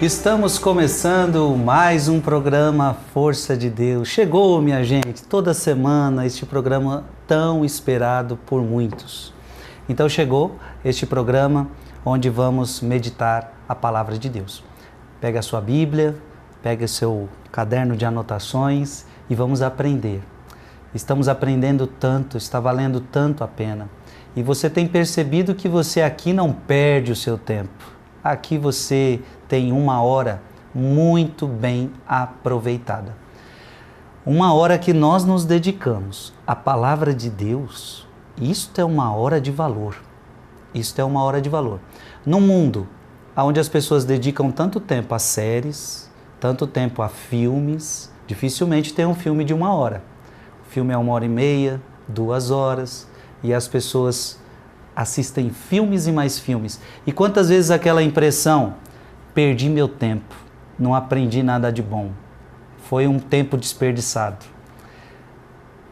Estamos começando mais um programa Força de Deus. Chegou, minha gente, toda semana este programa tão esperado por muitos. Então chegou este programa onde vamos meditar a palavra de Deus. Pega a sua Bíblia, pega o seu caderno de anotações e vamos aprender. Estamos aprendendo tanto, está valendo tanto a pena. E você tem percebido que você aqui não perde o seu tempo. Aqui você tem uma hora muito bem aproveitada. Uma hora que nós nos dedicamos à palavra de Deus, isto é uma hora de valor. Isto é uma hora de valor. No mundo onde as pessoas dedicam tanto tempo a séries, tanto tempo a filmes, dificilmente tem um filme de 1 hora. O filme é 1h30, 2 horas, e as pessoas assistem filmes e mais filmes. E quantas vezes aquela impressão, perdi meu tempo, não aprendi nada de bom, foi um tempo desperdiçado.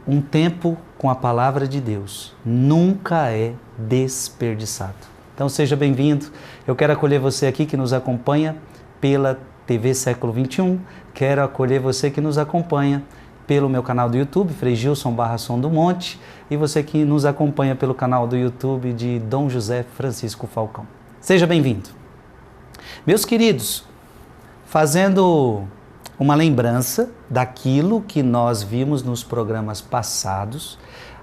Um tempo com a palavra de Deus nunca é desperdiçado. Então seja bem-vindo, eu quero acolher você aqui que nos acompanha pela TV Século XXI, quero acolher você que nos acompanha pelo meu canal do YouTube, Frei Gilson / Som do Monte, e você que nos acompanha pelo canal do YouTube de Dom José Francisco Falcão. Seja bem-vindo. Meus queridos, fazendo uma lembrança daquilo que nós vimos nos programas passados,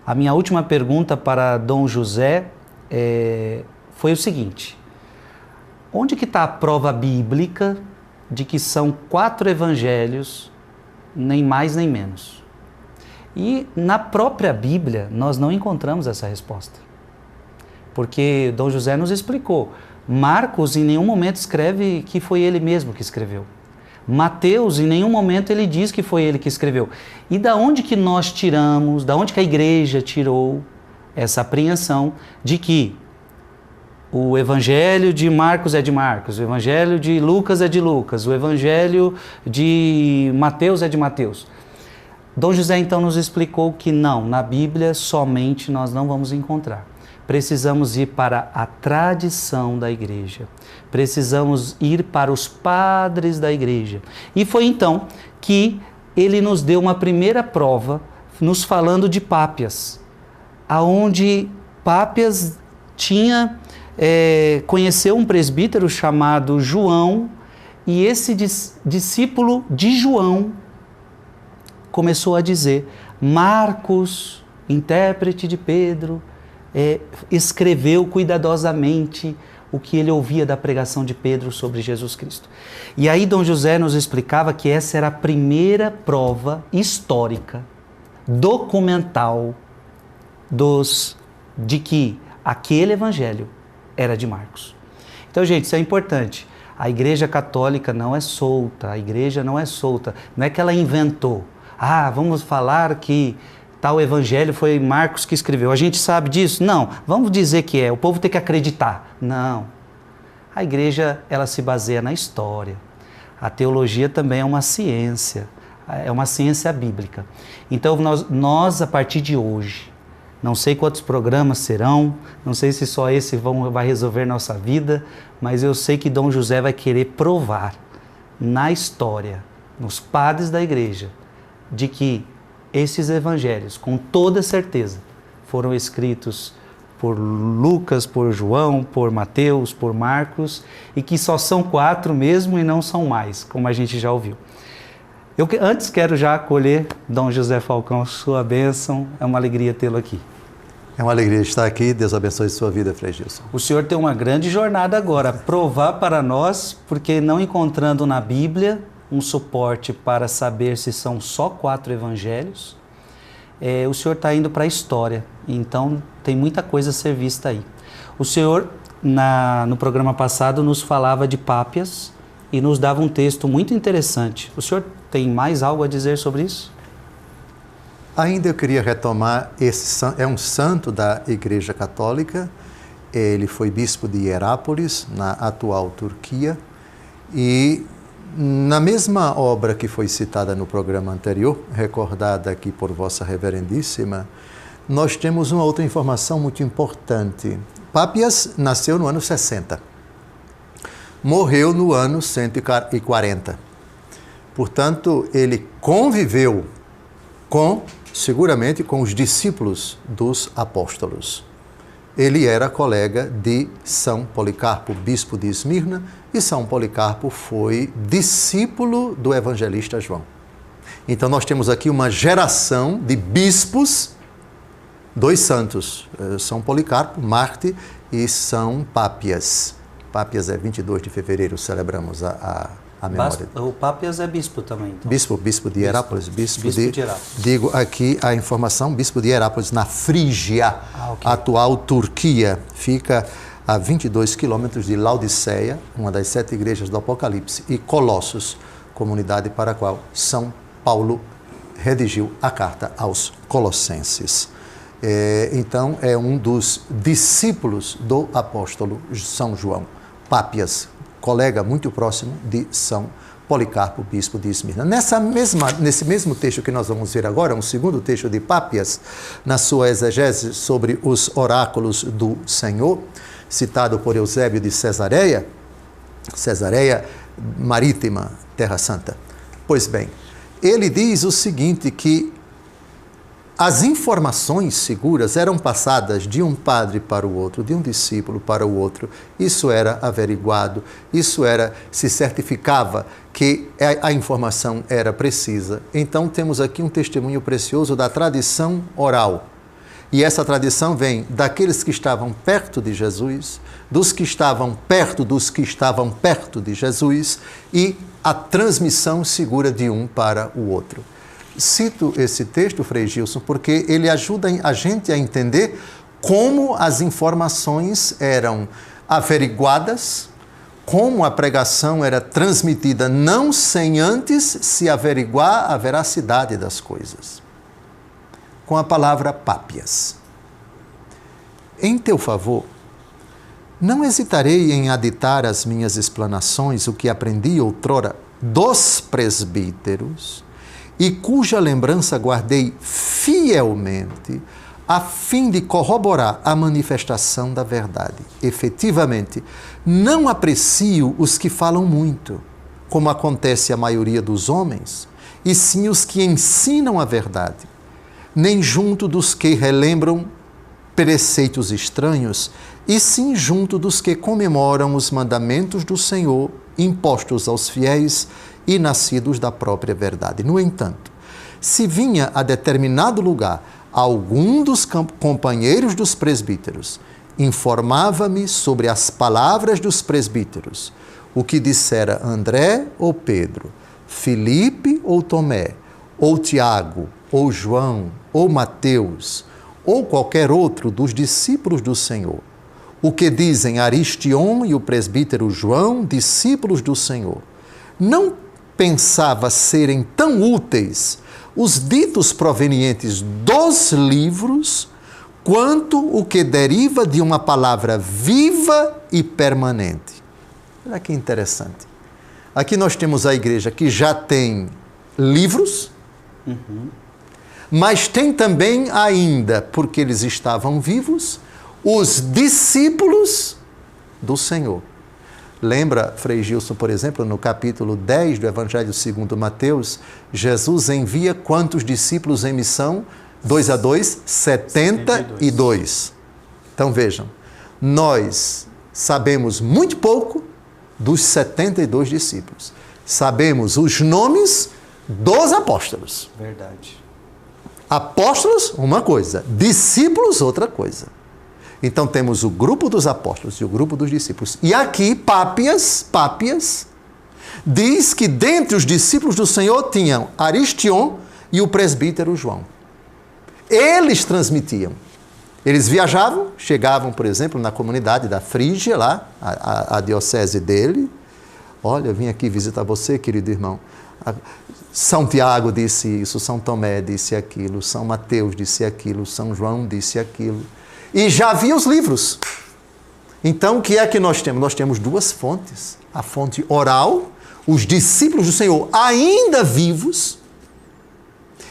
a minha última pergunta para Dom José foi o seguinte: onde que está a prova bíblica de que são 4 evangelhos, nem mais nem menos? E na própria Bíblia nós não encontramos essa resposta. Porque Dom José nos explicou, Marcos em nenhum momento escreve que foi ele mesmo que escreveu. Mateus em nenhum momento ele diz que foi ele que escreveu. E da onde que nós tiramos, da onde que a igreja tirou essa apreensão de que o evangelho de Marcos é de Marcos, o evangelho de Lucas é de Lucas, o evangelho de Mateus é de Mateus? Dom José então nos explicou que não, na Bíblia somente nós não vamos encontrar. Precisamos ir para a tradição da igreja, precisamos ir para os padres da igreja. E foi então que ele nos deu uma primeira prova, nos falando de Pápias, aonde Pápias conheceu um presbítero chamado João, e esse discípulo de João começou a dizer: Marcos, intérprete de Pedro, escreveu cuidadosamente o que ele ouvia da pregação de Pedro sobre Jesus Cristo. E aí Dom José nos explicava que essa era a primeira prova histórica, documental, de que aquele evangelho era de Marcos. Então, gente, isso é importante. A Igreja Católica não é solta, a Igreja não é solta. Não é que ela inventou. Vamos falar que tal evangelho foi Marcos que escreveu. A gente sabe disso? Não. Vamos dizer que é. O povo tem que acreditar. Não. A Igreja, ela se baseia na história. A teologia também é uma ciência. É uma ciência bíblica. Então, nós a partir de hoje, não sei quantos programas serão, não sei se só esse vai resolver nossa vida, mas eu sei que Dom José vai querer provar na história, nos padres da igreja, de que esses evangelhos, com toda certeza, foram escritos por Lucas, por João, por Mateus, por Marcos, e que só são 4 mesmo e não são mais, como a gente já ouviu. Eu antes quero já acolher Dom José Falcão, sua bênção, é uma alegria tê-lo aqui. É uma alegria estar aqui, Deus abençoe sua vida, Frei Gilson. O senhor tem uma grande jornada agora, provar para nós, porque não encontrando na Bíblia um suporte para saber se são só 4 evangelhos, o senhor está indo para a história, então tem muita coisa a ser vista aí. O senhor, no programa passado, nos falava de Pápias e nos dava um texto muito interessante. O senhor tem mais algo a dizer sobre isso? Ainda eu queria retomar, é um santo da Igreja Católica, ele foi bispo de Hierápolis, na atual Turquia, e na mesma obra que foi citada no programa anterior, recordada aqui por Vossa Reverendíssima, nós temos uma outra informação muito importante. Pápias nasceu no ano 60. morreu no ano 140. Portanto, ele conviveu seguramente com os discípulos dos apóstolos. Ele era colega de São Policarpo, bispo de Esmirna, e São Policarpo foi discípulo do evangelista João. Então nós temos aqui uma geração de bispos, dois santos, São Policarpo, mártir, e São Pápias. Pápias é 22 de fevereiro, celebramos a memória. O Pápias é bispo também. Então. Bispo de Herápolis. Bispo de Herápolis. Digo aqui a informação, bispo de Herápolis, na Frígia, atual Turquia. Fica a 22 quilômetros de Laodiceia, uma das 7 igrejas do Apocalipse, e Colossos, comunidade para a qual São Paulo redigiu a carta aos Colossenses. Então, é um dos discípulos do apóstolo São João, Pápias, colega muito próximo de São Policarpo, bispo de Esmirna. Nesse mesmo texto que nós vamos ver agora, um segundo texto de Pápias, na sua exegese sobre os oráculos do Senhor, citado por Eusébio de Cesareia Marítima, Terra Santa. Pois bem, ele diz o seguinte, que as informações seguras eram passadas de um padre para o outro, de um discípulo para o outro. Isso era averiguado, se certificava que a informação era precisa. Então temos aqui um testemunho precioso da tradição oral. E essa tradição vem daqueles que estavam perto de Jesus, dos que estavam perto de Jesus, e a transmissão segura de um para o outro. Cito esse texto, Frei Gilson, porque ele ajuda a gente a entender como as informações eram averiguadas, como a pregação era transmitida, não sem antes se averiguar a veracidade das coisas. Com a palavra Pápias. Em teu favor, não hesitarei em aditar às minhas explanações o que aprendi outrora dos presbíteros, e cuja lembrança guardei fielmente, a fim de corroborar a manifestação da verdade. Efetivamente, não aprecio os que falam muito, como acontece a maioria dos homens, e sim os que ensinam a verdade, nem junto dos que relembram preceitos estranhos, e sim junto dos que comemoram os mandamentos do Senhor, impostos aos fiéis e nascidos da própria verdade. No entanto, se vinha a determinado lugar algum dos companheiros dos presbíteros, informava-me sobre as palavras dos presbíteros, o que dissera André ou Pedro, Filipe ou Tomé, ou Tiago, ou João, ou Mateus, ou qualquer outro dos discípulos do Senhor. O que dizem Aristiom e o presbítero João, discípulos do Senhor. Não pensava serem tão úteis os ditos provenientes dos livros, quanto o que deriva de uma palavra viva e permanente. Olha que interessante. Aqui nós temos a igreja que já tem livros, mas tem também ainda, porque eles estavam vivos, os discípulos do Senhor. Lembra, Frei Gilson, por exemplo, no capítulo 10 do Evangelho segundo Mateus, Jesus envia quantos discípulos em missão? 2 a 2, 72. Então vejam, nós sabemos muito pouco dos 72 discípulos. Sabemos os nomes dos apóstolos. Verdade. Apóstolos, uma coisa. Discípulos, outra coisa. Então temos o grupo dos apóstolos e o grupo dos discípulos. E aqui, Pápias, diz que dentre os discípulos do Senhor tinham Aristiom e o presbítero João. Eles transmitiam. Eles viajavam, chegavam, por exemplo, na comunidade da Frígia, lá, a diocese dele. Olha, eu vim aqui visitar você, querido irmão. São Tiago disse isso, São Tomé disse aquilo, São Mateus disse aquilo, São João disse aquilo. E já havia os livros. Então, o que é que nós temos? Nós temos duas fontes. A fonte oral, os discípulos do Senhor ainda vivos,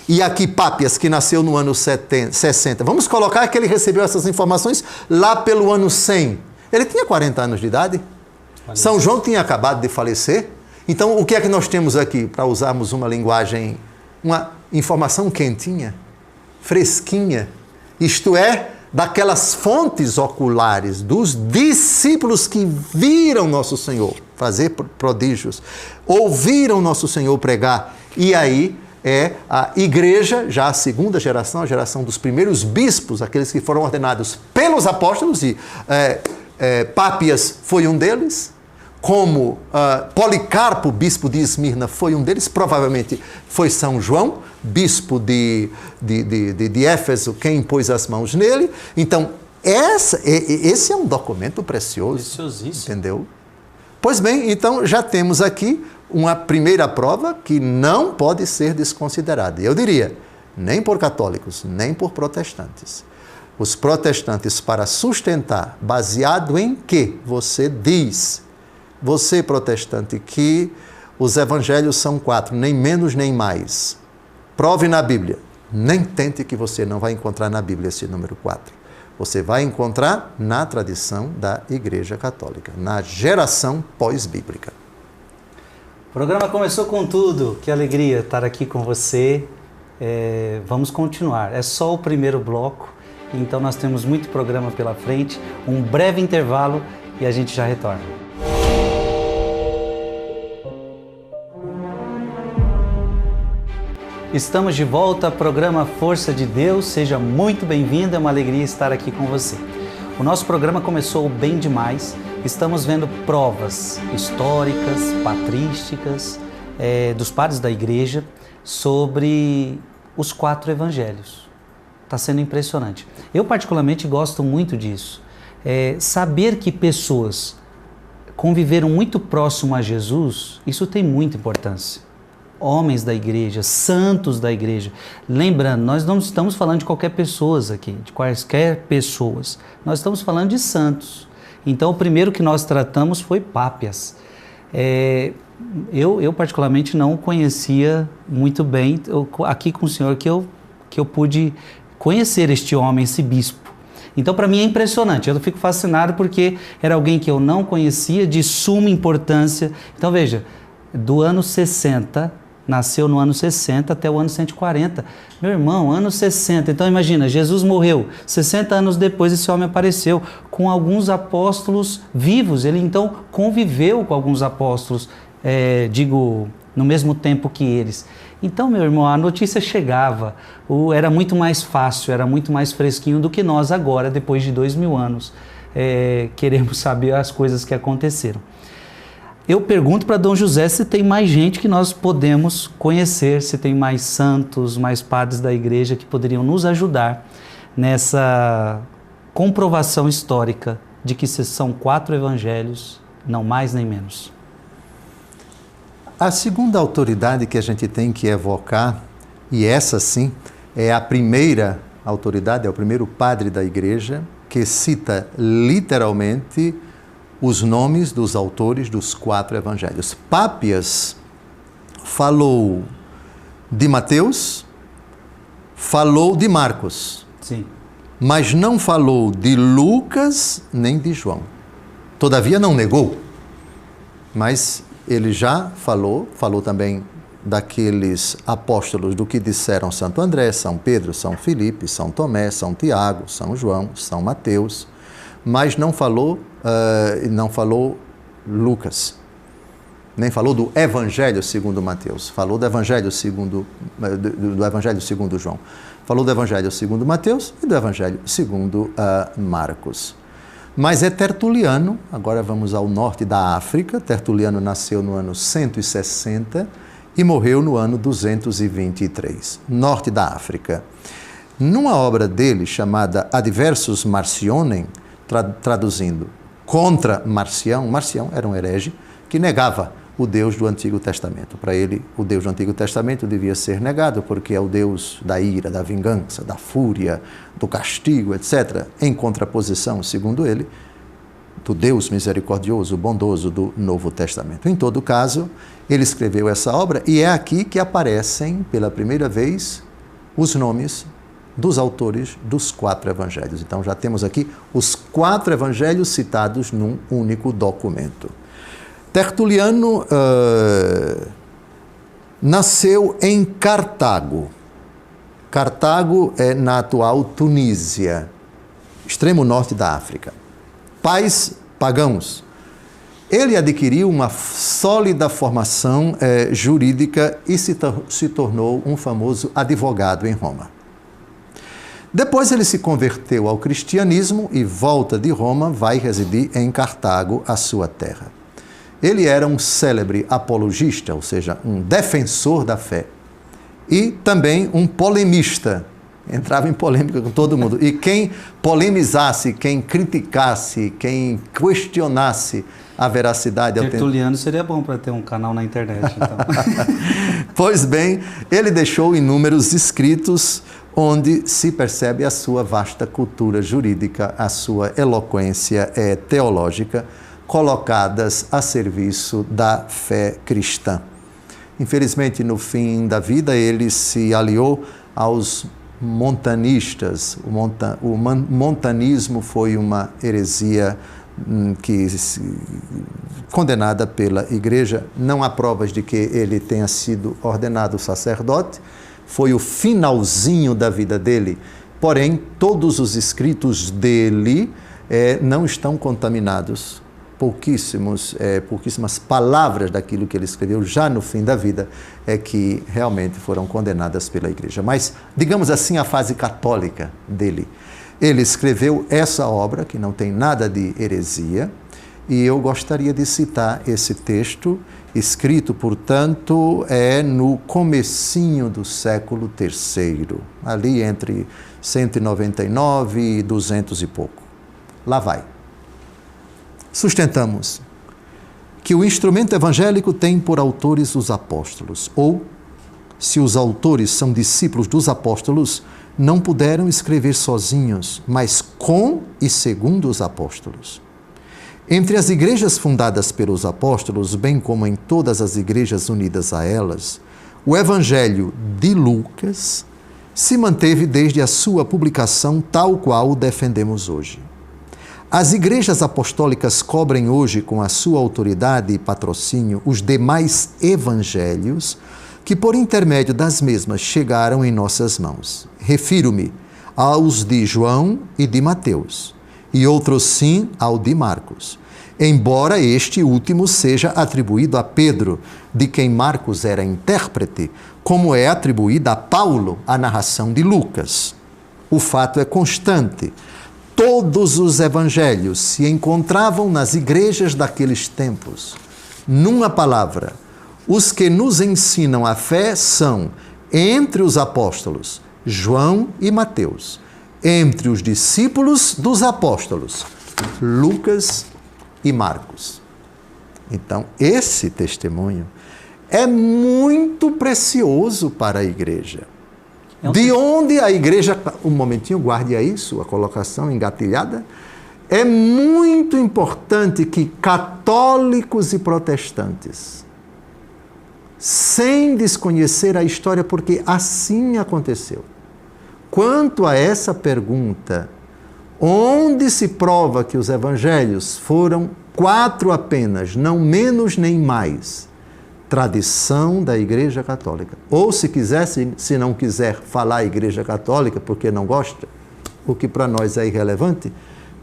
e aqui Pápias, que nasceu no ano 60. Vamos colocar que ele recebeu essas informações lá pelo ano 100. Ele tinha 40 anos de idade. São João tinha acabado de falecer. Então, o que é que nós temos aqui, para usarmos uma linguagem, uma informação quentinha, fresquinha, isto é, daquelas fontes oculares dos discípulos que viram nosso Senhor fazer prodígios, ouviram nosso Senhor pregar, e aí é a igreja, já a segunda geração, a geração dos primeiros bispos, aqueles que foram ordenados pelos apóstolos, e Pápias foi um deles, como Policarpo, bispo de Esmirna, foi um deles, provavelmente foi São João, bispo de Éfeso, quem pôs as mãos nele. Então, esse é um documento precioso. Preciosíssimo. Entendeu? Pois bem, então já temos aqui uma primeira prova que não pode ser desconsiderada. Eu diria, nem por católicos, nem por protestantes. Os protestantes, para sustentar, baseado em que você diz, você protestante, que os evangelhos são 4, nem menos nem mais. Prove na Bíblia. Nem tente, que você não vai encontrar na Bíblia esse número 4. Você vai encontrar na tradição da Igreja Católica, na geração pós-bíblica. O programa começou com tudo. Que alegria estar aqui com você. Vamos continuar. É só o primeiro bloco, então nós temos muito programa pela frente. Um breve intervalo e a gente já retorna. Estamos de volta ao programa Força de Deus. Seja muito bem-vindo, é uma alegria estar aqui com você. O nosso programa começou bem demais. Estamos vendo provas históricas, patrísticas, dos padres da igreja sobre os 4 evangelhos. Está sendo impressionante. Eu particularmente gosto muito disso. Saber que pessoas conviveram muito próximo a Jesus, isso tem muita importância. Homens da igreja, santos da igreja. Lembrando, nós não estamos falando de qualquer pessoa aqui, de quaisquer pessoas. Nós estamos falando de santos. Então, o primeiro que nós tratamos foi Pápias. Eu particularmente não conhecia muito bem, aqui com o senhor, que eu pude conhecer este homem, esse bispo. Então, para mim é impressionante. Eu fico fascinado porque era alguém que eu não conhecia, de suma importância. Então, veja, do ano 60... Nasceu no ano 60 até o ano 140. Meu irmão, ano 60. Então imagina, Jesus morreu. 60 anos depois esse homem apareceu com alguns apóstolos vivos. Ele então conviveu com alguns apóstolos, no mesmo tempo que eles. Então, meu irmão, a notícia chegava. Era muito mais fácil, era muito mais fresquinho do que nós agora, depois de 2000 anos, queremos saber as coisas que aconteceram. Eu pergunto para Dom José se tem mais gente que nós podemos conhecer, se tem mais santos, mais padres da igreja que poderiam nos ajudar nessa comprovação histórica de que são 4 evangelhos, não mais nem menos. A segunda autoridade que a gente tem que evocar, e essa sim é a primeira autoridade, é o primeiro padre da igreja, que cita literalmente os nomes dos autores dos 4 evangelhos. Pápias falou de Mateus, falou de Marcos. Sim. Mas não falou de Lucas nem de João. Todavia não negou. Mas ele já falou também daqueles apóstolos do que disseram Santo André, São Pedro, São Filipe, São Tomé, São Tiago, São João, São Mateus, mas não falou Lucas, nem falou do Evangelho segundo Mateus, falou do Evangelho segundo João, falou do Evangelho segundo Mateus e do Evangelho segundo Marcos. Mas é Tertuliano, agora vamos ao norte da África. Tertuliano nasceu no ano 160 e morreu no ano 223, norte da África. Numa obra dele chamada Adversus Marcionem, traduzindo contra Marcião, Marcião era um herege que negava o Deus do Antigo Testamento. Para ele, o Deus do Antigo Testamento devia ser negado porque é o Deus da ira, da vingança, da fúria, do castigo, etc. Em contraposição, segundo ele, do Deus misericordioso, bondoso do Novo Testamento. Em todo caso, ele escreveu essa obra e é aqui que aparecem pela primeira vez os nomes dos autores dos 4 evangelhos. Então já temos aqui os 4 evangelhos citados num único documento. Tertuliano nasceu em Cartago. Cartago é na atual Tunísia, extremo norte da África. Pais pagãos. Ele adquiriu uma sólida formação jurídica e se tornou um famoso advogado em Roma. Depois ele se converteu ao cristianismo e volta de Roma, vai residir em Cartago, a sua terra. Ele era um célebre apologista, ou seja, um defensor da fé, e também um polemista. Entrava em polêmica com todo mundo. E quem polemizasse, quem criticasse, quem questionasse a veracidade... Tertuliano seria bom para ter um canal na internet, então. Pois bem, ele deixou inúmeros escritos onde se percebe a sua vasta cultura jurídica, a sua eloquência teológica, colocadas a serviço da fé cristã. Infelizmente, no fim da vida, ele se aliou aos montanistas. O montanismo foi uma heresia condenada pela Igreja. Não há provas de que ele tenha sido ordenado sacerdote. Foi o finalzinho da vida dele. Porém, todos os escritos dele não estão contaminados. Pouquíssimas palavras daquilo que ele escreveu já no fim da vida que realmente foram condenadas pela Igreja. Mas, digamos assim, a fase católica dele. Ele escreveu essa obra, que não tem nada de heresia, e eu gostaria de citar esse texto, escrito, portanto, no comecinho do século III, ali entre 199 e 200 e pouco. Lá vai. Sustentamos que o instrumento evangélico tem por autores os apóstolos, ou, se os autores são discípulos dos apóstolos, não puderam escrever sozinhos, mas com e segundo os apóstolos. Entre as igrejas fundadas pelos apóstolos, bem como em todas as igrejas unidas a elas, o Evangelho de Lucas se manteve desde a sua publicação tal qual o defendemos hoje. As igrejas apostólicas cobrem hoje, com a sua autoridade e patrocínio, os demais evangelhos que, por intermédio das mesmas, chegaram em nossas mãos. Refiro-me aos de João e de Mateus, e outros sim ao de Marcos, embora este último seja atribuído a Pedro, de quem Marcos era intérprete, como é atribuída a Paulo a narração de Lucas. O fato é constante. Todos os evangelhos se encontravam nas igrejas daqueles tempos. Numa palavra, os que nos ensinam a fé são, entre os apóstolos, João e Mateus, entre os discípulos dos apóstolos, Lucas e Marcos. Então, esse testemunho é muito precioso para a igreja. De onde a igreja... Um momentinho, guarde aí sua colocação engatilhada. É muito importante que católicos e protestantes, sem desconhecer a história, porque assim aconteceu. Quanto a essa pergunta, onde se prova que os evangelhos foram 4 apenas, não menos nem mais, tradição da Igreja Católica. Ou se não quiser falar a Igreja Católica porque não gosta, o que para nós é irrelevante,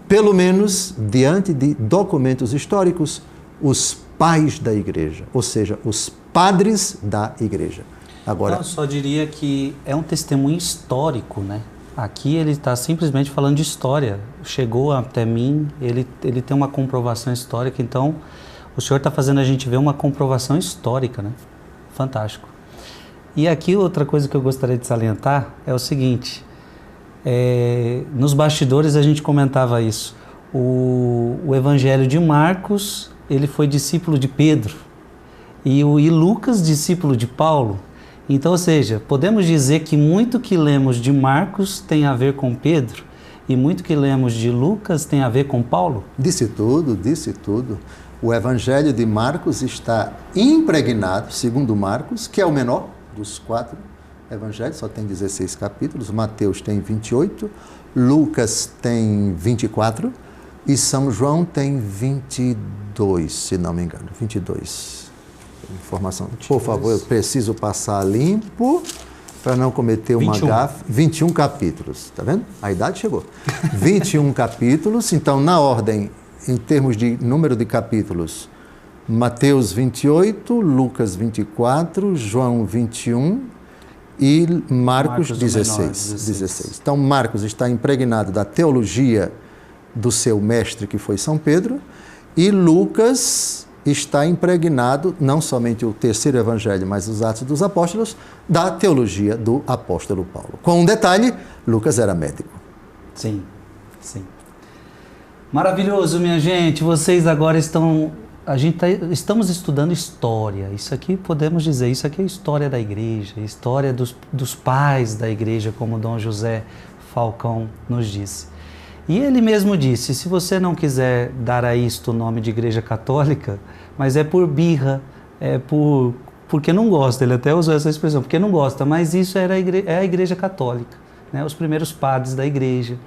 pelo menos diante de documentos históricos, os pais da Igreja, ou seja, os padres da Igreja. Agora, eu só diria que é um testemunho histórico, né? Aqui ele está simplesmente falando de história. Chegou até mim, ele tem uma comprovação histórica, então o senhor está fazendo a gente ver uma comprovação histórica, né? Fantástico. E aqui outra coisa que eu gostaria de salientar é o seguinte, nos bastidores a gente comentava isso, o Evangelho de Marcos, ele foi discípulo de Pedro, e Lucas, discípulo de Paulo. Então, ou seja, podemos dizer que muito que lemos de Marcos tem a ver com Pedro, e muito que lemos de Lucas tem a ver com Paulo? Disse tudo. O Evangelho de Marcos está impregnado, segundo Marcos, que é o menor dos 4 evangelhos, só tem 16 capítulos, Mateus tem 28, Lucas tem 24, e São João tem 22, se não me engano, 22. Informação. 22. Por favor, eu preciso passar limpo para não cometer uma gafe. 21 capítulos, tá vendo? A idade chegou. 21 capítulos, então na ordem, em termos de número de capítulos, Mateus 28, Lucas 24, João 21 e Marcos 16. Então Marcos está impregnado da teologia do seu mestre, que foi São Pedro, e Lucas está impregnado, não somente o terceiro evangelho, mas os Atos dos Apóstolos, da teologia do apóstolo Paulo. Com um detalhe, Lucas era médico. Sim, sim. Maravilhoso, minha gente. Vocês agora estamos estudando história. Isso aqui podemos dizer, isso aqui é história da igreja, história dos pais da igreja, como Dom José Falcão nos disse. E ele mesmo disse, se você não quiser dar a isto o nome de igreja católica, mas é por birra, porque não gosta, ele até usou essa expressão, porque não gosta, mas isso é a igreja católica, né? Os primeiros padres da igreja.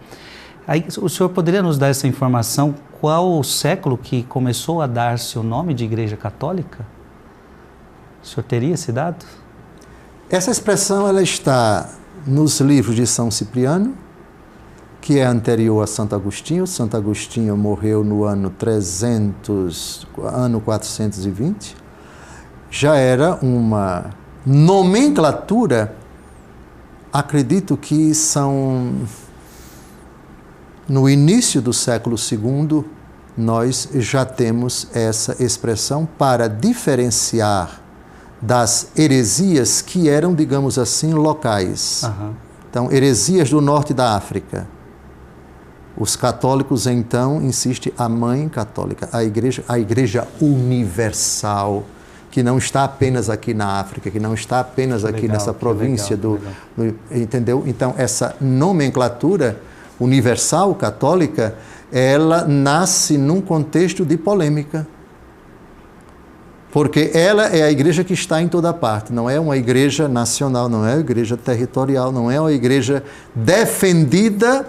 Aí, o senhor poderia nos dar essa informação, qual o século que começou a dar-se o nome de igreja católica? O senhor teria esse dado? Essa expressão ela está nos livros de São Cipriano, que é anterior a Santo Agostinho. Santo Agostinho morreu no ano 420. Já era uma nomenclatura, acredito que são... No início do século II, nós já temos essa expressão para diferenciar das heresias que eram, digamos assim, locais. Uhum. Então, heresias do norte da África. Os católicos, então, insistem a mãe católica, a igreja universal, que não está apenas aqui na África, que não está apenas aqui nessa província entendeu? Então, essa nomenclatura universal católica, ela nasce num contexto de polêmica. Porque ela é a igreja que está em toda parte, não é uma igreja nacional, não é uma igreja territorial, não é uma igreja defendida,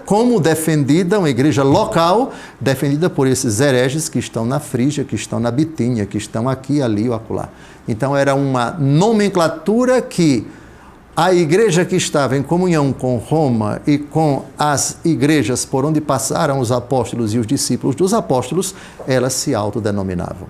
uma igreja local, defendida por esses hereges que estão na Frígia, que estão na Bitínia, que estão aqui, ali ou acolá. Então era uma nomenclatura que a igreja que estava em comunhão com Roma e com as igrejas por onde passaram os apóstolos e os discípulos dos apóstolos, elas se autodenominavam.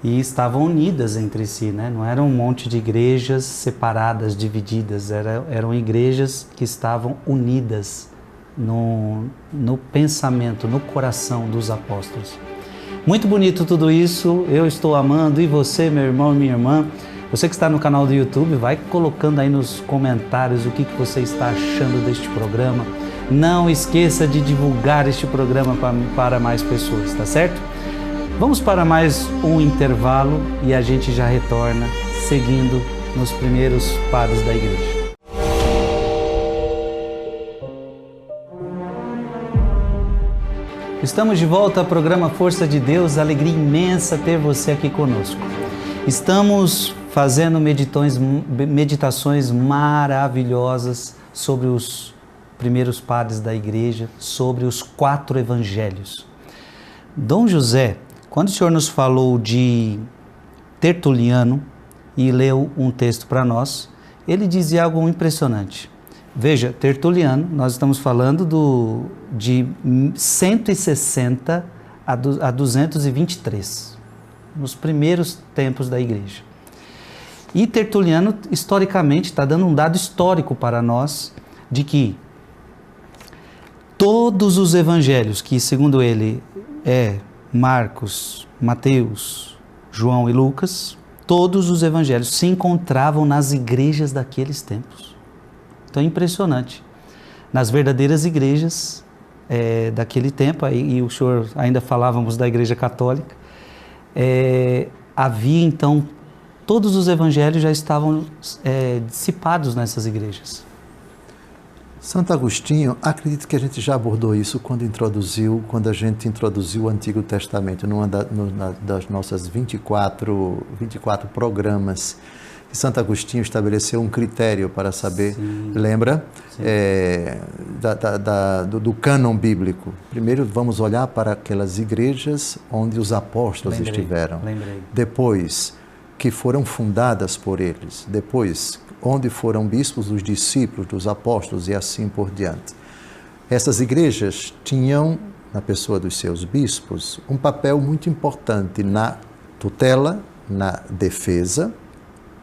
E estavam unidas entre si, né? Não eram um monte de igrejas separadas, divididas, eram igrejas que estavam unidas no pensamento, no coração dos apóstolos. Muito bonito tudo isso, eu estou amando, e você, meu irmão e minha irmã, você que está no canal do YouTube, vai colocando aí nos comentários o que você está achando deste programa. Não esqueça de divulgar este programa para mais pessoas, tá certo? Vamos para mais um intervalo e a gente já retorna seguindo nos primeiros padres da igreja. Estamos de volta ao programa Força de Deus, alegria imensa ter você aqui conosco. Estamos fazendo meditações maravilhosas sobre os primeiros padres da igreja, sobre os 4 evangelhos. Dom José, quando o senhor nos falou de Tertuliano e leu um texto para nós, ele dizia algo impressionante. Veja, Tertuliano, nós estamos falando de 160 a 223, nos primeiros tempos da igreja. E Tertuliano, historicamente, está dando um dado histórico para nós de que todos os evangelhos, que segundo ele é Marcos, Mateus, João e Lucas, todos os evangelhos se encontravam nas igrejas daqueles tempos. Então é impressionante. Nas verdadeiras igrejas daquele tempo, e o senhor ainda falávamos da igreja católica, havia então, todos os evangelhos já estavam dissipados nessas igrejas. Santo Agostinho, acredito que a gente já abordou isso quando a gente introduziu o Antigo Testamento, das nossas 24 programas. que Santo Agostinho estabeleceu um critério para saber, Sim. lembra? Sim. Do cânon bíblico. Primeiro vamos olhar para aquelas igrejas onde os apóstolos estiveram. Lembrei. Depois, que foram fundadas por eles. Depois, onde foram bispos os discípulos dos apóstolos e assim por diante. Essas igrejas tinham, na pessoa dos seus bispos, um papel muito importante na tutela, na defesa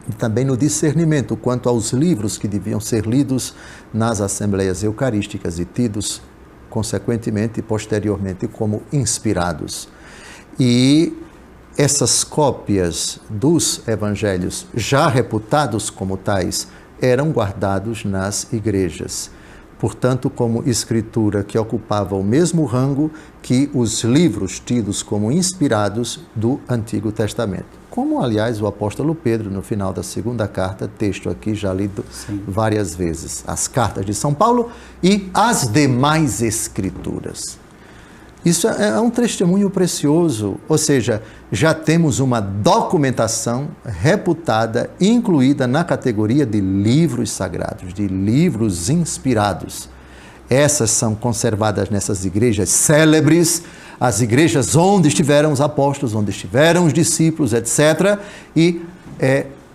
e também no discernimento quanto aos livros que deviam ser lidos nas assembleias eucarísticas e tidos, consequentemente e posteriormente, como inspirados. E essas cópias dos evangelhos, já reputados como tais, eram guardados nas igrejas. Portanto, como escritura que ocupava o mesmo rango que os livros tidos como inspirados do Antigo Testamento. Como, aliás, o apóstolo Pedro, no final da segunda carta, texto aqui já lido várias vezes, as cartas de São Paulo e as demais escrituras. Isso é um testemunho precioso, ou seja, já temos uma documentação reputada, incluída na categoria de livros sagrados, de livros inspirados. Essas são conservadas nessas igrejas célebres, as igrejas onde estiveram os apóstolos, onde estiveram os discípulos, etc. E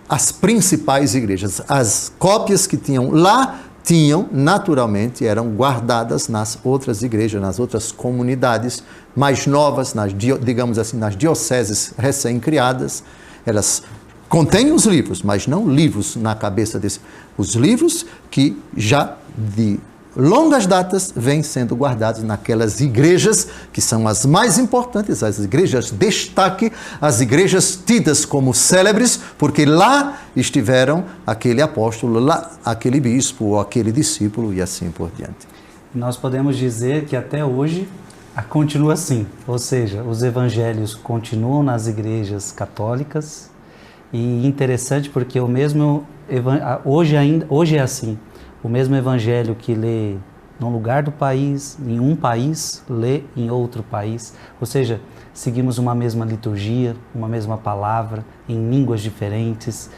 as principais igrejas, as cópias que tinham lá, naturalmente, eram guardadas nas outras igrejas, nas outras comunidades mais novas, digamos assim, nas dioceses recém-criadas. Elas contêm os livros, mas não livros na cabeça desses. Os livros que já de longas datas vêm sendo guardados naquelas igrejas que são as mais importantes, as igrejas destaque, as igrejas tidas como célebres, porque lá estiveram aquele apóstolo, lá aquele bispo ou aquele discípulo e assim por diante. Nós podemos dizer que até hoje continua assim, ou seja, os evangelhos continuam nas igrejas católicas e interessante porque hoje é assim. O mesmo evangelho que lê num lugar do país, em um país, lê em outro país. Ou seja, seguimos uma mesma liturgia, uma mesma palavra, em línguas diferentes.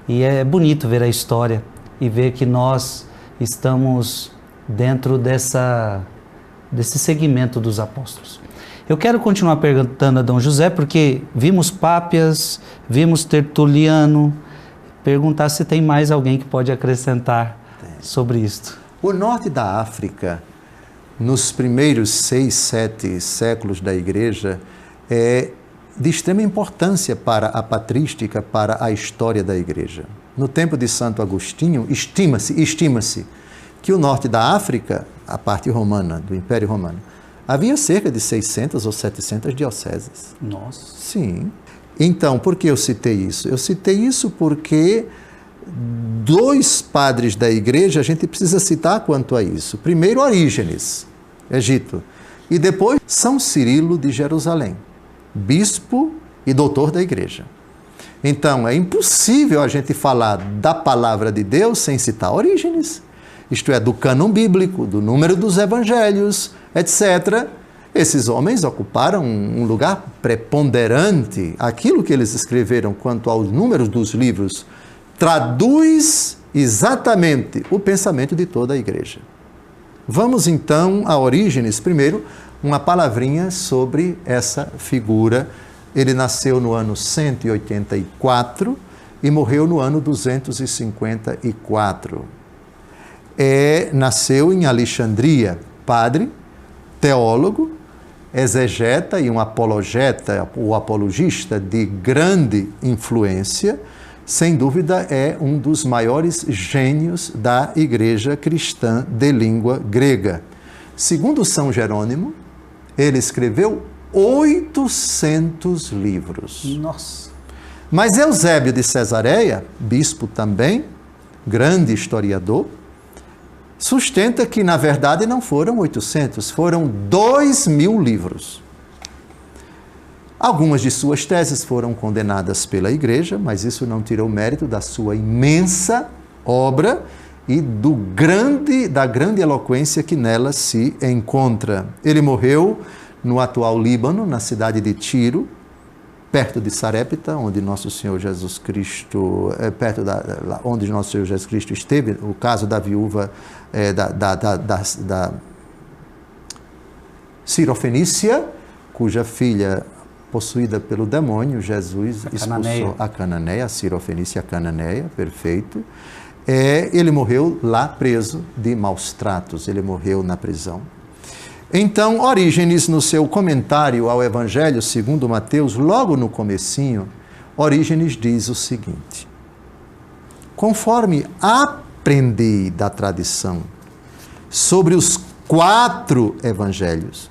E é bonito ver a história e ver que nós estamos dentro desse segmento dos apóstolos. Eu quero continuar perguntando a Dom José, porque vimos Pápias, vimos Tertuliano, perguntar se tem mais alguém que pode acrescentar sobre isto. O norte da África, nos primeiros 6, 7 séculos da Igreja, é de extrema importância para a patrística, para a história da Igreja. No tempo de Santo Agostinho, estima-se que o norte da África, a parte romana, do Império Romano, havia cerca de 600 ou 700 dioceses. Nossa! Sim. Então, por que eu citei isso? Eu citei isso porque 2 padres da igreja a gente precisa citar quanto a isso. Primeiro, Orígenes, Egito, e depois São Cirilo de Jerusalém, bispo e doutor da igreja. Então, é impossível a gente falar da palavra de Deus sem citar Orígenes, isto é, do cânon bíblico, do número dos evangelhos, etc. Esses homens ocuparam um lugar preponderante. Aquilo que eles escreveram quanto aos números dos livros traduz exatamente o pensamento de toda a igreja. Vamos então a Orígenes. Primeiro, uma palavrinha sobre essa figura. Ele nasceu no ano 184 e morreu no ano 254. Nasceu em Alexandria, padre, teólogo, exegeta e um apologeta, ou apologista de grande influência. Sem dúvida, é um dos maiores gênios da igreja cristã de língua grega. Segundo São Jerônimo, ele escreveu 800 livros. Nossa! Mas Eusébio de Cesareia, bispo também, grande historiador, sustenta que, na verdade, não foram 800, foram 2.000 livros. Algumas de suas teses foram condenadas pela igreja, mas isso não tirou mérito da sua imensa obra e da grande eloquência que nela se encontra. Ele morreu no atual Líbano, na cidade de Tiro, perto de Sarepta, onde Nosso Senhor Jesus Cristo, onde Nosso Senhor Jesus Cristo esteve, o caso da viúva da Sirofenícia, cuja filha, possuída pelo demônio, Jesus expulsou a cananeia, a Sirofenícia cananeia, perfeito. Ele morreu lá preso de maus tratos, ele morreu na prisão. Então, Orígenes, no seu comentário ao Evangelho segundo Mateus, logo no comecinho, Orígenes diz o seguinte: conforme aprendi da tradição sobre os 4 evangelhos,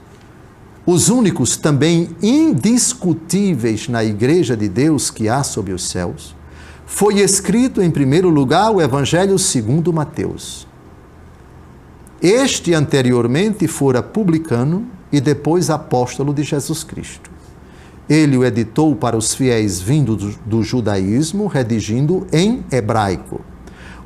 os únicos também indiscutíveis na Igreja de Deus que há sob os céus, foi escrito em primeiro lugar o Evangelho segundo Mateus. Este anteriormente fora publicano e depois apóstolo de Jesus Cristo. Ele o editou para os fiéis vindos do judaísmo, redigindo em hebraico.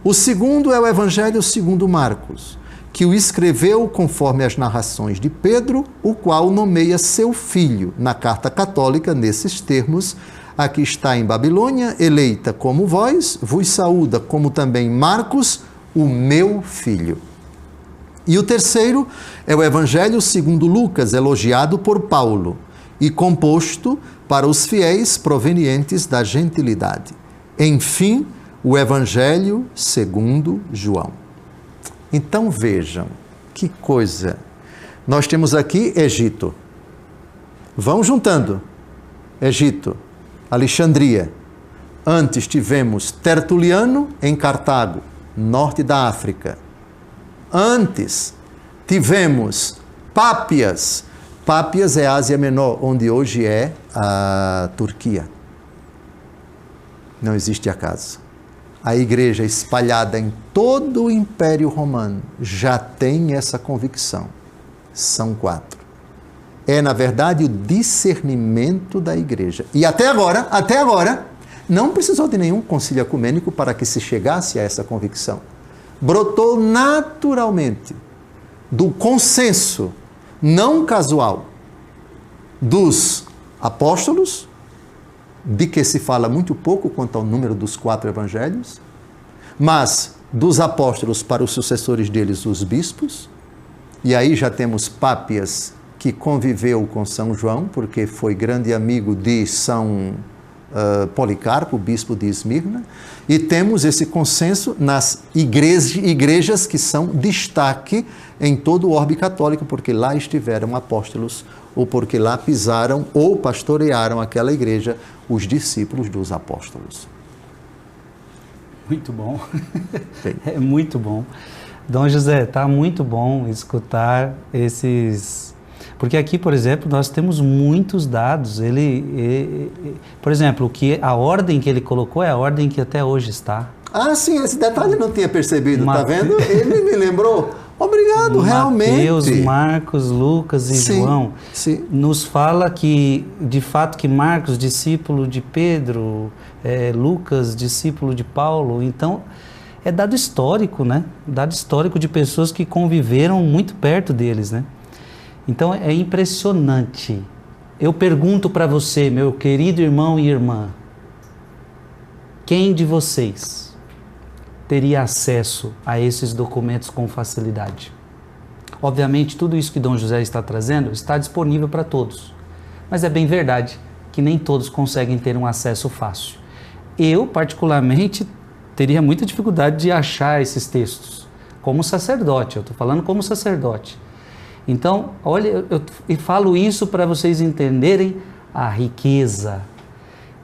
O segundo é o Evangelho segundo Marcos, que o escreveu conforme as narrações de Pedro, o qual nomeia seu filho na carta católica nesses termos: aqui está em Babilônia, eleita como vós, vos saúda, como também Marcos, o meu filho. E o terceiro é o Evangelho segundo Lucas, elogiado por Paulo e composto para os fiéis provenientes da gentilidade. Enfim, o Evangelho segundo João. Então vejam, que coisa. Nós temos aqui Egito. Vão juntando. Egito, Alexandria. Antes tivemos Tertuliano em Cartago, norte da África. Antes tivemos Pápias. Pápias é a Ásia Menor, onde hoje é a Turquia. Não existe acaso. A igreja espalhada em todo o Império Romano já tem essa convicção. São 4. É, na verdade, o discernimento da igreja. E até agora, não precisou de nenhum concílio ecumênico para que se chegasse a essa convicção. Brotou naturalmente do consenso não casual dos apóstolos, de que se fala muito pouco quanto ao número dos 4 evangelhos, mas dos apóstolos para os sucessores deles, os bispos, e aí já temos Pápias, que conviveu com São João, porque foi grande amigo de São Policarpo, bispo de Esmirna, e temos esse consenso nas igrejas que são destaque em todo o orbe católico, porque lá estiveram apóstolos, ou porque lá pisaram ou pastorearam aquela igreja os discípulos dos apóstolos. Muito bom. É muito bom. Dom José, está muito bom escutar esses... Porque aqui, por exemplo, nós temos muitos dados. Por exemplo, a ordem que ele colocou é a ordem que até hoje está. Ah, sim, esse detalhe eu não tinha percebido, tá vendo? Ele me lembrou. Obrigado, realmente. Mateus, Marcos, Lucas e João. Sim. Nos fala que, de fato, que Marcos, discípulo de Pedro, Lucas, discípulo de Paulo. Então, é dado histórico, né? Dado histórico de pessoas que conviveram muito perto deles, né? Então, é impressionante. Eu pergunto para você, meu querido irmão e irmã, quem de vocês teria acesso a esses documentos com facilidade? Obviamente, tudo isso que Dom José está trazendo está disponível para todos. Mas é bem verdade que nem todos conseguem ter um acesso fácil. Eu, particularmente, teria muita dificuldade de achar esses textos, como sacerdote. Eu estou falando como sacerdote. Então, olha, eu falo isso para vocês entenderem a riqueza.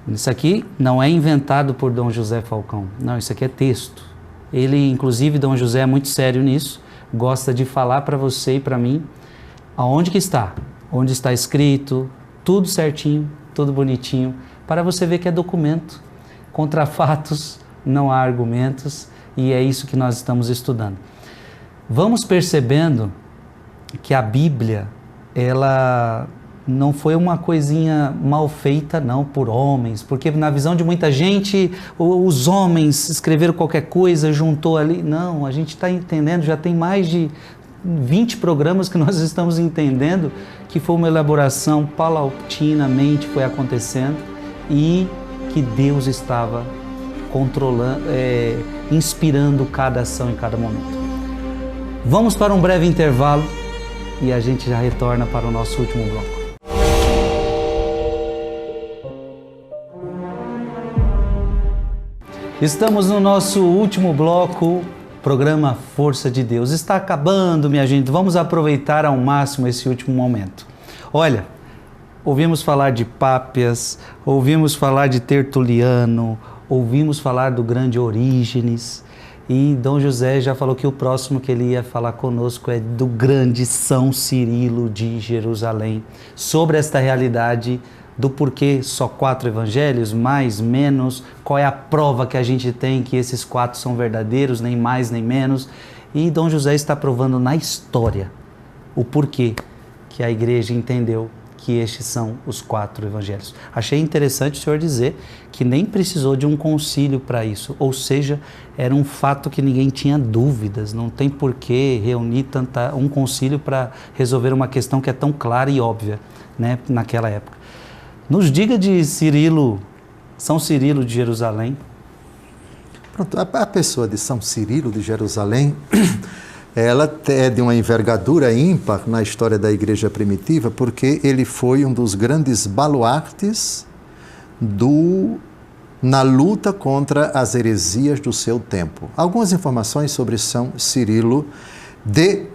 Isso aqui não é inventado por Dom José Falcão. Não, isso aqui é texto. Ele, inclusive, Dom José é muito sério nisso, gosta de falar para você e para mim aonde que está, onde está escrito, tudo certinho, tudo bonitinho, para você ver que é documento. Contra fatos não há argumentos, e é isso que nós estamos estudando. Vamos percebendo que a Bíblia, ela não foi uma coisinha mal feita, não, por homens, porque na visão de muita gente, os homens escreveram qualquer coisa, juntou ali. Não, a gente está entendendo, já tem mais de 20 programas que nós estamos entendendo que foi uma elaboração paulatinamente, foi acontecendo, e que Deus estava controlando, inspirando cada ação em cada momento. Vamos para um breve intervalo e a gente já retorna para o nosso último bloco. Estamos no nosso último bloco, programa Força de Deus. Está acabando, minha gente. Vamos aproveitar ao máximo esse último momento. Olha, ouvimos falar de Pápias, ouvimos falar de Tertuliano, ouvimos falar do grande Orígenes, e Dom José já falou que o próximo que ele ia falar conosco é do grande São Cirilo de Jerusalém, sobre esta realidade do porquê só 4 evangelhos, mais, menos, qual é a prova que a gente tem que esses 4 são verdadeiros, nem mais nem menos. E Dom José está provando na história o porquê que a igreja entendeu que estes são os 4 evangelhos. Achei interessante o senhor dizer que nem precisou de um concílio para isso, ou seja, era um fato que ninguém tinha dúvidas, não tem por que reunir um concílio para resolver uma questão que é tão clara e óbvia, né, naquela época. Nos diga de Cirilo, São Cirilo de Jerusalém. Pronto, a pessoa de São Cirilo de Jerusalém, ela é de uma envergadura ímpar na história da igreja primitiva, porque ele foi um dos grandes baluartes na luta contra as heresias do seu tempo. Algumas informações sobre São Cirilo de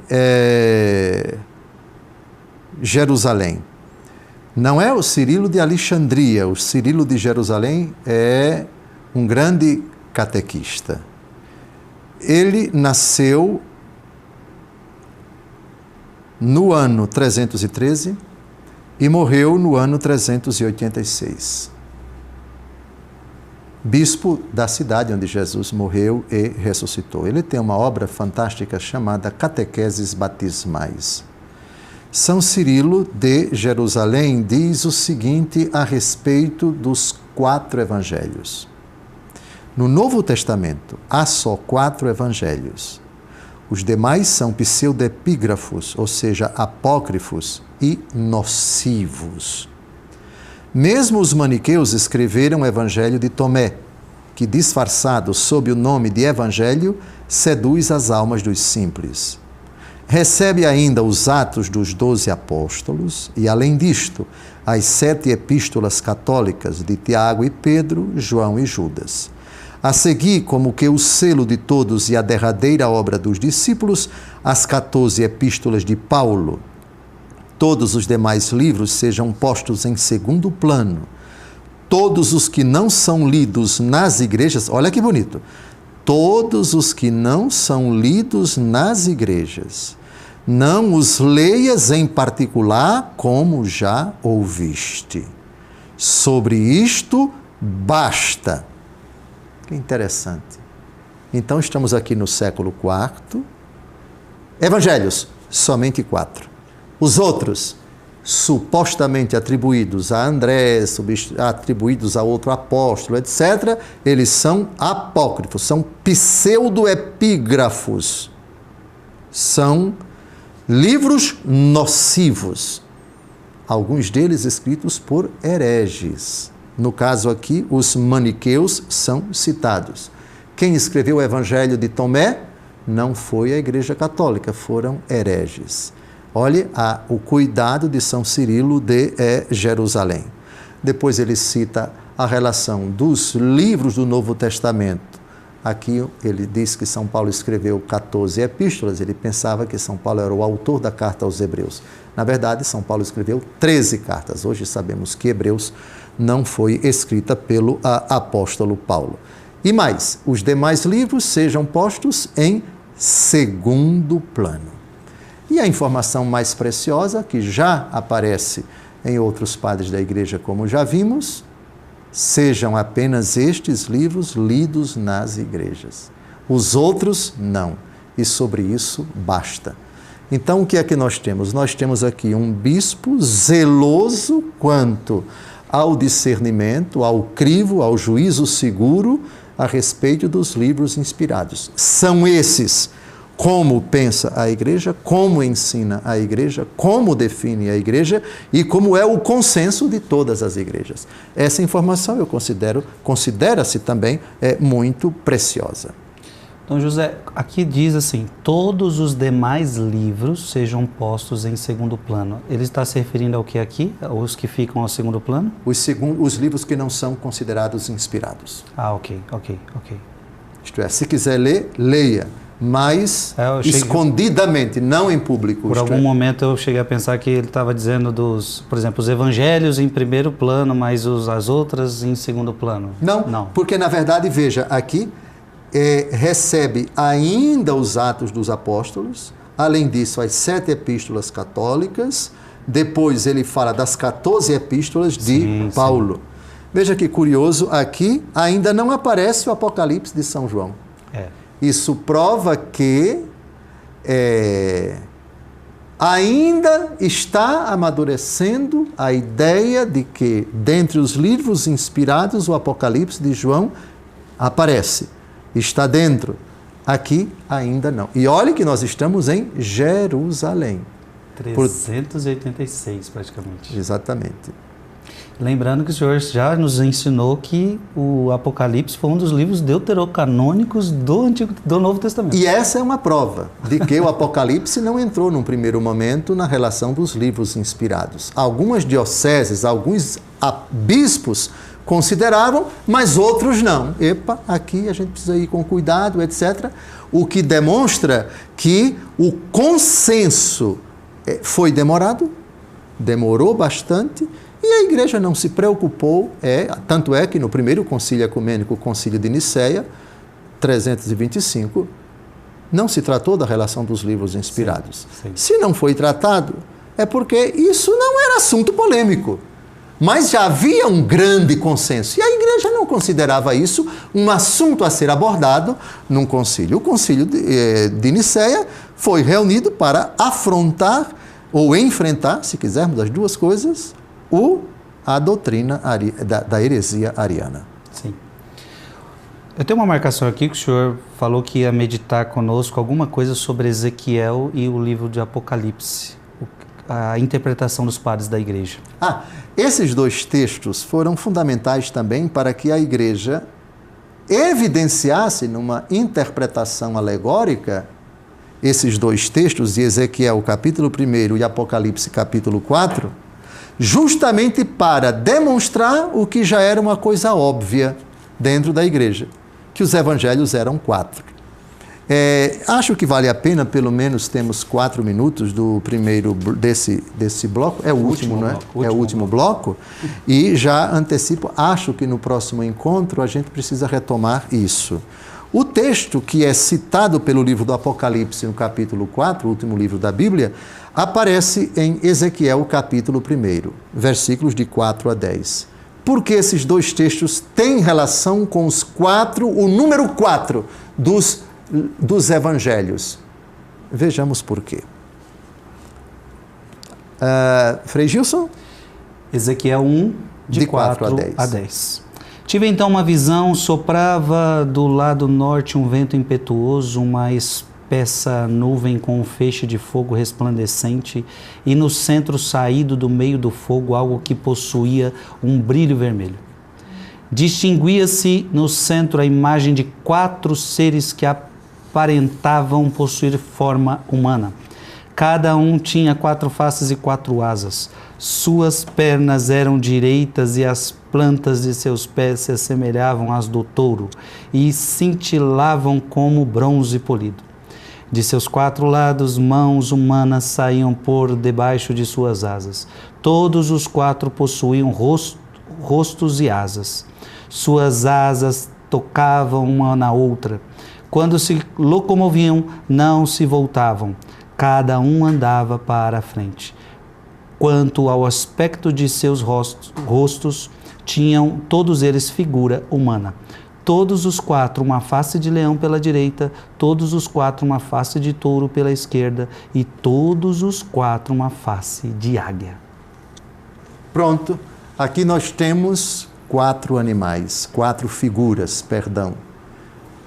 Jerusalém. Não é o Cirilo de Alexandria, o Cirilo de Jerusalém é um grande catequista. Ele nasceu no ano 313 e morreu no ano 386. Bispo da cidade onde Jesus morreu e ressuscitou. Ele tem uma obra fantástica chamada Catequeses Batismais. São Cirilo de Jerusalém diz o seguinte a respeito dos 4 evangelhos. No Novo Testamento, há só 4 evangelhos. Os demais são pseudepígrafos, ou seja, apócrifos e nocivos. Mesmo os maniqueus escreveram o Evangelho de Tomé, que, disfarçado sob o nome de Evangelho, seduz as almas dos simples. Recebe ainda os Atos dos 12 Apóstolos e, além disto, as 7 epístolas católicas de Tiago e Pedro, João e Judas. A seguir, como que o selo de todos e a derradeira obra dos discípulos, as 14 epístolas de Paulo. Todos os demais livros sejam postos em segundo plano. Todos os que não são lidos nas igrejas, olha que bonito, todos os que não são lidos nas igrejas, não os leias em particular, como já ouviste. Sobre isto, basta. Que interessante. Então, estamos aqui no século IV. Evangelhos, somente 4. Os outros, supostamente atribuídos a André, atribuídos a outro apóstolo, etc., eles são apócrifos, são pseudoepígrafos. São livros nocivos. Alguns deles escritos por hereges. No caso aqui, os maniqueus são citados. Quem escreveu o Evangelho de Tomé não foi a Igreja Católica, foram hereges. Olhe o cuidado de São Cirilo de Jerusalém. Depois ele cita a relação dos livros do Novo Testamento. Aqui ele diz que São Paulo escreveu 14 epístolas, ele pensava que São Paulo era o autor da carta aos Hebreus. Na verdade, São Paulo escreveu 13 cartas. Hoje sabemos que Hebreus não foi escrita pelo apóstolo Paulo. E mais, os demais livros sejam postos em segundo plano. E a informação mais preciosa, que já aparece em outros padres da igreja, como já vimos, sejam apenas estes livros lidos nas igrejas. Os outros, não. E sobre isso, basta. Então, o que é que nós temos? Nós temos aqui um bispo zeloso quanto ao discernimento, ao crivo, ao juízo seguro a respeito dos livros inspirados. São esses como pensa a igreja, como ensina a igreja, como define a igreja e como é o consenso de todas as igrejas. Essa informação eu considera-se também muito preciosa. Então, José, aqui diz assim, todos os demais livros sejam postos em segundo plano. Ele está se referindo ao que aqui? Os que ficam ao segundo plano? Os livros que não são considerados inspirados. Ok. Isto é, se quiser ler, leia, mas escondidamente, não em público. Por algum momento eu cheguei a pensar que ele estava dizendo por exemplo, os evangelhos em primeiro plano, mas as outras em segundo plano. Não, porque na verdade, veja, aqui recebe ainda os Atos dos Apóstolos, além disso as 7 epístolas católicas, depois ele fala das 14 epístolas de Paulo. Sim. Veja que curioso, aqui ainda não aparece o Apocalipse de São João. Isso prova que ainda está amadurecendo a ideia de que, dentre os livros inspirados, o Apocalipse de João aparece, está dentro. Aqui ainda não. E olhe que nós estamos em Jerusalém. 386 praticamente. Exatamente. Lembrando que o senhor já nos ensinou que o Apocalipse foi um dos livros deuterocanônicos do Novo Testamento. E essa é uma prova de que o Apocalipse não entrou num primeiro momento na relação dos livros inspirados. Algumas dioceses, alguns bispos consideravam, mas outros não. Aqui a gente precisa ir com cuidado, etc. O que demonstra que o consenso foi demorou bastante, e a igreja não se preocupou, tanto é que no primeiro concílio ecumênico, o concílio de Nicéia, 325, não se tratou da relação dos livros inspirados. Sim. Se não foi tratado, é porque isso não era assunto polêmico. Mas já havia um grande consenso, e a igreja não considerava isso um assunto a ser abordado num concílio. O concílio de Nicéia foi reunido para afrontar ou enfrentar, se quisermos as duas coisas, a doutrina da heresia ariana. Sim. Eu tenho uma marcação aqui que o senhor falou que ia meditar conosco alguma coisa sobre Ezequiel e o livro de Apocalipse, a interpretação dos padres da igreja. Esses dois textos foram fundamentais também para que a igreja evidenciasse numa interpretação alegórica esses dois textos, de Ezequiel capítulo 1 e Apocalipse capítulo 4, justamente para demonstrar o que já era uma coisa óbvia dentro da igreja, que os evangelhos eram 4. Acho que vale a pena, pelo menos temos 4 minutos do primeiro desse bloco, é o último, não é? É o último bloco, e já antecipo, acho que no próximo encontro a gente precisa retomar isso. O texto que é citado pelo livro do Apocalipse, no capítulo 4, o último livro da Bíblia, aparece em Ezequiel, capítulo 1, versículos de 4 a 10. Porque esses dois textos têm relação com o número 4 dos evangelhos. Vejamos por quê. Frei Gilson? Ezequiel 1, de 4 a 10. Tive então uma visão, soprava do lado norte um vento impetuoso, uma espessa nuvem com um feixe de fogo resplandecente, e no centro, saído do meio do fogo, algo que possuía um brilho vermelho. Distinguia-se no centro a imagem de 4 seres que aparentavam possuir forma humana. Cada um tinha 4 faces e 4 asas. Suas pernas eram direitas e as plantas de seus pés se assemelhavam às do touro e cintilavam como bronze polido. De seus 4 lados, mãos humanas saíam por debaixo de suas asas. Todos os 4 possuíam rostos e asas. Suas asas tocavam uma na outra. Quando se locomoviam, não se voltavam. Cada um andava para a frente. Quanto ao aspecto de seus rostos, tinham todos eles figura humana. Todos os 4 uma face de leão pela direita, todos os 4 uma face de touro pela esquerda e todos os 4 uma face de águia. Pronto, aqui nós temos 4 animais, 4 figuras, perdão.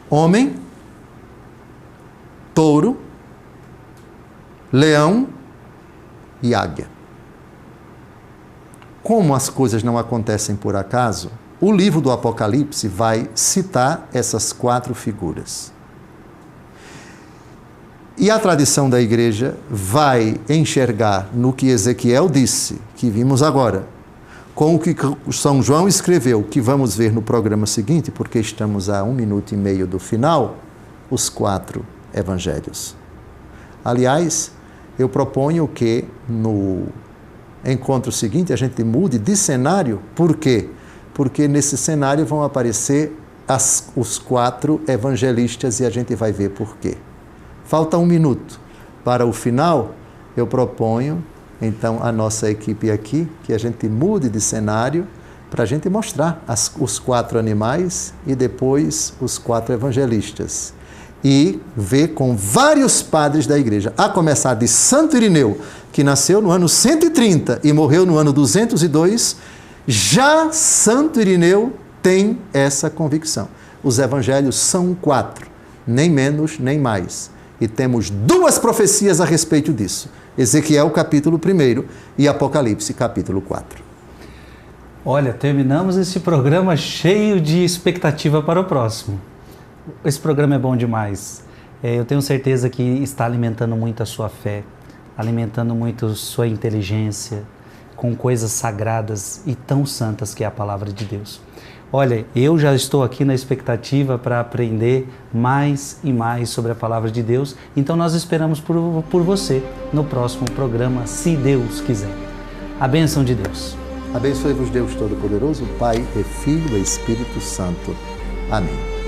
Homem, touro, leão e águia. Como as coisas não acontecem por acaso, o livro do Apocalipse vai citar essas 4 figuras. E a tradição da igreja vai enxergar no que Ezequiel disse, que vimos agora, com o que São João escreveu, que vamos ver no programa seguinte, porque estamos a 1 minuto e meio do final, os 4 evangelhos. Aliás, eu proponho que no encontro seguinte a gente mude de cenário. Por quê? Porque nesse cenário vão aparecer os 4 evangelistas e a gente vai ver por quê. Falta 1 minuto para o final. Eu proponho, então, a nossa equipe aqui, que a gente mude de cenário para a gente mostrar os 4 animais e depois os 4 evangelistas. E ver com vários padres da igreja, a começar de Santo Irineu, que nasceu no ano 130 e morreu no ano 202, já Santo Irineu tem essa convicção. Os evangelhos são 4, nem menos nem mais. E temos 2 profecias a respeito disso. Ezequiel capítulo 1 e Apocalipse capítulo 4. Olha, terminamos esse programa cheio de expectativa para o próximo. Esse programa é bom demais. Eu tenho certeza que está alimentando muito a sua fé, alimentando muito sua inteligência, com coisas sagradas e tão santas que é a palavra de Deus. Olha, eu já estou aqui na expectativa para aprender mais e mais sobre a palavra de Deus, então nós esperamos por você no próximo programa, se Deus quiser. A bênção de Deus. Abençoe-vos Deus Todo-Poderoso, Pai e Filho e Espírito Santo. Amém.